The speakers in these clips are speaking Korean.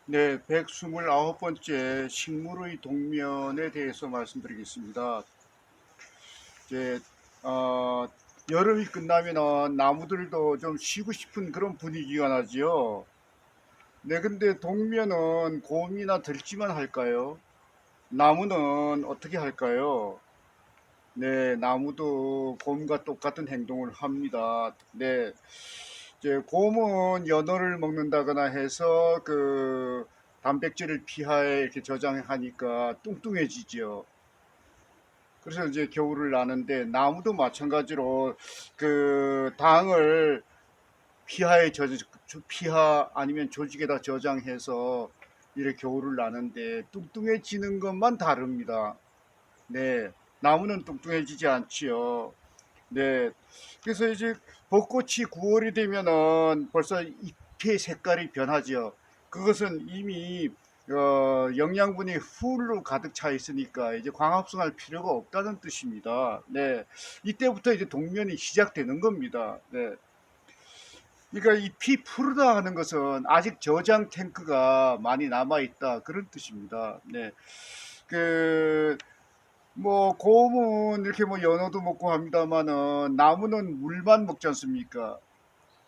네, 129번째 식물의 동면에 대해서 말씀드리겠습니다. 이제, 어, 여름이 끝나면은 나무들도 좀 쉬고 싶은 그런 분위기가 나지요. 네, 근데 동면은 곰이나 들쥐만 할까요? 나무는 어떻게 할까요? 네, 나무도 곰과 똑같은 행동을 합니다. 네, 이제 곰은 연어를 먹는다거나 해서 그 단백질을 피하에 이렇게 저장하니까 뚱뚱해지죠. 그래서 이제 겨울을 나는데 나무도 마찬가지로 그 당을 피하에 피하 아니면 조직에다 저장해서 이렇게 겨울을 나는데 뚱뚱해지는 것만 다릅니다. 네, 나무는 뚱뚱해지지 않지요. 네. 그래서 이제 벚꽃이 9월이 되면은 벌써 잎의 색깔이 변하죠. 그것은 이미 영양분이 풀로 가득 차 있으니까 이제 광합성할 필요가 없다는 뜻입니다. 네. 이때부터 이제 동면이 시작되는 겁니다. 네. 그러니까 잎이 푸르다 하는 것은 아직 저장 탱크가 많이 남아 있다 그런 뜻입니다. 네. 그 뭐 곰은 이렇게 뭐 연어도 먹고 합니다만은 나무는 물만 먹지 않습니까?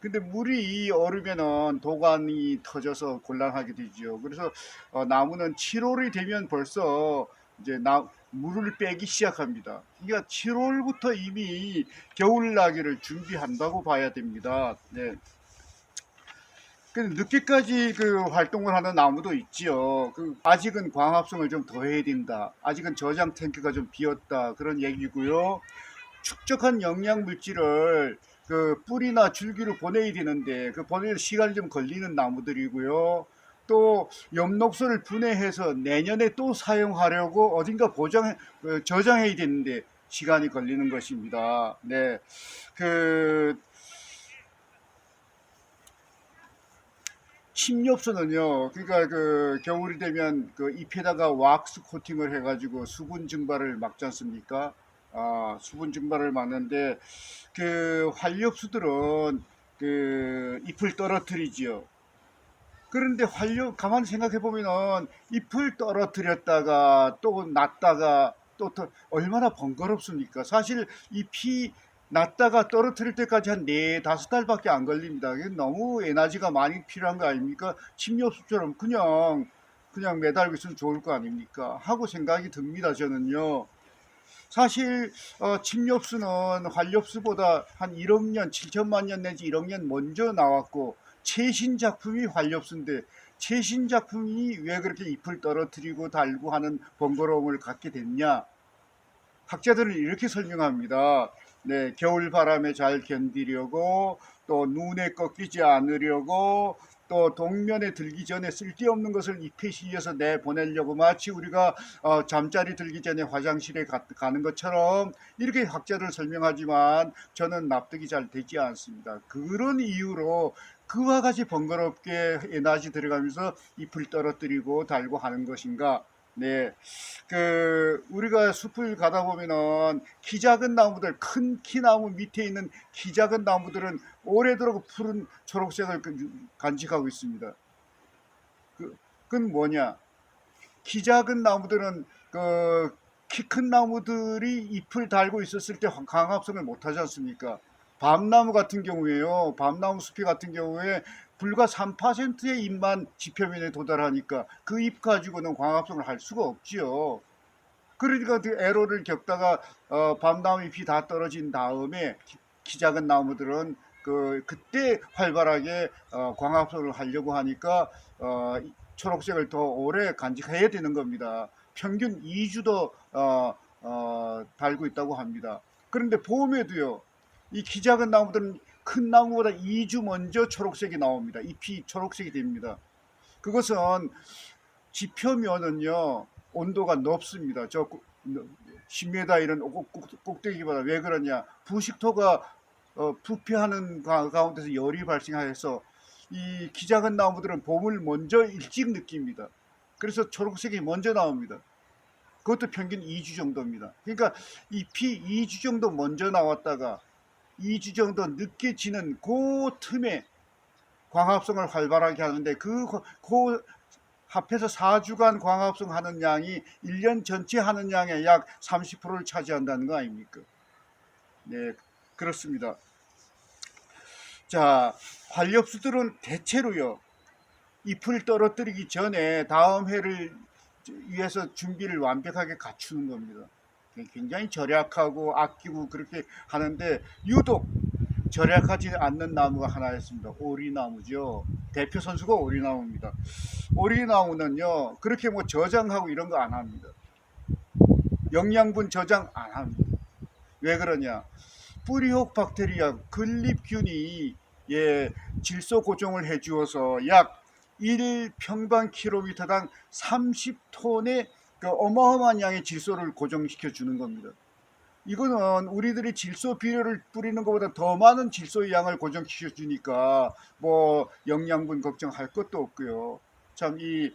근데 물이 얼으면은 도관이 터져서 곤란하게 되죠. 그래서 나무는 7월이 되면 벌써 이제 물을 빼기 시작합니다. 그러니까 7월부터 이미 겨울 나기를 준비한다고 봐야 됩니다. 네. 늦게까지 그 활동을 하는 나무도 있지요. 아직은 광합성을 좀 더 해야 된다. 아직은 저장 탱크가 좀 비었다. 그런 얘기고요. 축적한 영양 물질을 그 뿌리나 줄기로 보내야 되는데 그 보내는 시간이 좀 걸리는 나무들이고요. 또 엽록소를 분해해서 내년에 또 사용하려고 어딘가 저장해야 되는데 시간이 걸리는 것입니다. 네. 그 침엽수는요, 그러니까 그 겨울이 되면 그 잎에다가 왁스 코팅을 해가지고 수분 증발을 막지 않습니까? 아, 수분 증발을 막는데 그 활엽수들은 그 잎을 떨어뜨리지요. 그런데 가만히 생각해 보면은 잎을 떨어뜨렸다가 또 났다가 얼마나 번거롭습니까? 사실 잎이 났다가 떨어뜨릴 때까지 한 네 다섯 달밖에 안 걸립니다. 이게 너무 에너지가 많이 필요한 거 아닙니까? 침엽수처럼 그냥 매달고 있으면 좋을 거 아닙니까? 하고 생각이 듭니다. 저는요. 사실 침엽수는 활엽수보다 한 1억 년, 7천만 년 내지 1억 년 먼저 나왔고 최신 작품이 활엽수인데 최신 작품이 왜 그렇게 잎을 떨어뜨리고 달고 하는 번거로움을 갖게 됐냐? 학자들은 이렇게 설명합니다. 네, 겨울 바람에 잘 견디려고 또 눈에 꺾이지 않으려고 또 동면에 들기 전에 쓸데없는 것을 잎에 실려서 내보내려고 마치 우리가 잠자리 들기 전에 화장실에 가는 것처럼 이렇게 학자들 설명하지만 저는 납득이 잘 되지 않습니다. 그런 이유로 그와 같이 번거롭게 에너지 들어가면서 잎을 떨어뜨리고 달고 하는 것인가? 네, 우리가 숲을 가다 보면은 키 작은 나무들, 큰 키나무 밑에 있는 키 작은 나무들은 오래도록 푸른 초록색을 간직하고 있습니다. 그건 뭐냐? 키 작은 나무들은 키 큰 나무들이 잎을 달고 있었을 때 광합성을 못하지 않습니까? 밤나무 같은 경우에요. 밤나무 숲이 같은 경우에 불과 3%의 잎만 지표면에 도달하니까 그 잎 가지고는 광합성을 할 수가 없지요. 그러니까 그 애로를 겪다가 밤나무 잎이 다 떨어진 다음에 키 작은 나무들은 그때 활발하게 광합성을 하려고 하니까 초록색을 더 오래 간직해야 되는 겁니다. 평균 2주도 달고 있다고 합니다. 그런데 봄에도요. 이 키 작은 나무들은 큰 나무보다 2주 먼저 초록색이 나옵니다. 잎이 초록색이 됩니다. 그것은 지표면은요 온도가 높습니다. 저 10m 이런 꼭대기보다. 왜 그러냐? 부식토가 부패하는 가운데서 열이 발생해서 이 기작은 나무들은 봄을 먼저 일찍 느낍니다. 그래서 초록색이 먼저 나옵니다. 그것도 평균 2주 정도입니다. 그러니까 잎이 2주 정도 먼저 나왔다가 2주 정도 늦게 지는 그 틈에 광합성을 활발하게 하는데 그 합해서 4주간 광합성 하는 양이 1년 전체 하는 양의 약 30%를 차지한다는 거 아닙니까? 네, 그렇습니다. 자, 활엽수들은 대체로요, 잎을 떨어뜨리기 전에 다음 해를 위해서 준비를 완벽하게 갖추는 겁니다. 굉장히 절약하고 아끼고 그렇게 하는데, 유독 절약하지 않는 나무가 하나 있습니다. 오리나무죠. 대표 선수가 오리나무입니다. 오리나무는요, 그렇게 뭐 저장하고 이런 거 안 합니다. 영양분 저장 안 합니다. 왜 그러냐? 뿌리혹 박테리아 근립균이, 예, 질소 고정을 해 주어서 약 1평방킬로미터당 30톤의 그 어마어마한 양의 질소를 고정시켜 주는 겁니다. 이거는 우리들이 질소 비료를 뿌리는 것보다 더 많은 질소의 양을 고정시켜 주니까 뭐 영양분 걱정할 것도 없고요. 참 이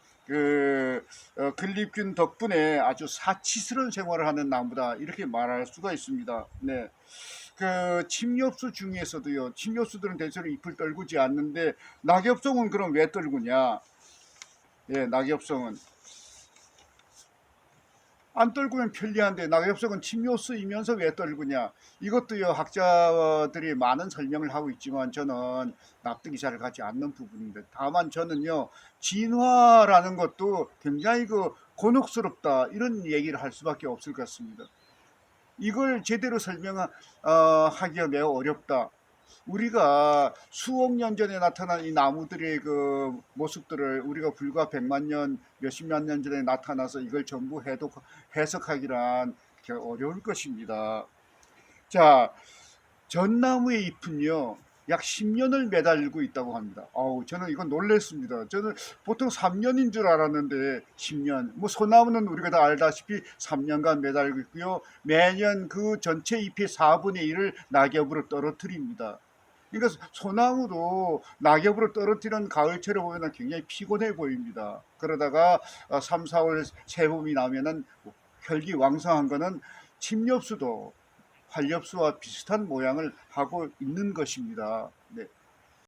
근립균 덕분에 아주 사치스러운 생활을 하는 나무다, 이렇게 말할 수가 있습니다. 네. 그 침엽수 중에서도요, 침엽수들은 대체로 잎을 떨구지 않는데 낙엽송은 그럼 왜 떨구냐? 예, 낙엽송은 안 떨구면 편리한데 낙엽송은 침효수이면서 왜 떨구냐? 이것도요, 학자들이 많은 설명을 하고 있지만 저는 납득이 잘 가지 않는 부분입니다. 다만 저는요, 진화라는 것도 굉장히 그 곤혹스럽다, 이런 얘기를 할 수밖에 없을 것 같습니다. 이걸 제대로 설명하기가 매우 어렵다. 우리가 수억 년 전에 나타난 이 나무들의 그 모습들을 우리가 불과 100만 년, 몇십만 년 전에 나타나서 이걸 전부 해석하기란 어려울 것입니다. 자, 전나무의 잎은요, 약 10년을 매달리고 있다고 합니다. 저는 이건 놀랐습니다. 저는 보통 3년인 줄 알았는데 10년. 뭐 소나무는 우리가 다 알다시피 3년간 매달리고 있고요. 매년 그 전체 잎의 4분의 1을 낙엽으로 떨어뜨립니다. 그러니까 소나무도 낙엽으로 떨어뜨리는 가을철에 보면 굉장히 피곤해 보입니다. 그러다가 3, 4월 새봄이 나면은 혈기왕성한 거는 침엽수도 활엽수와 비슷한 모양을 하고 있는 것입니다.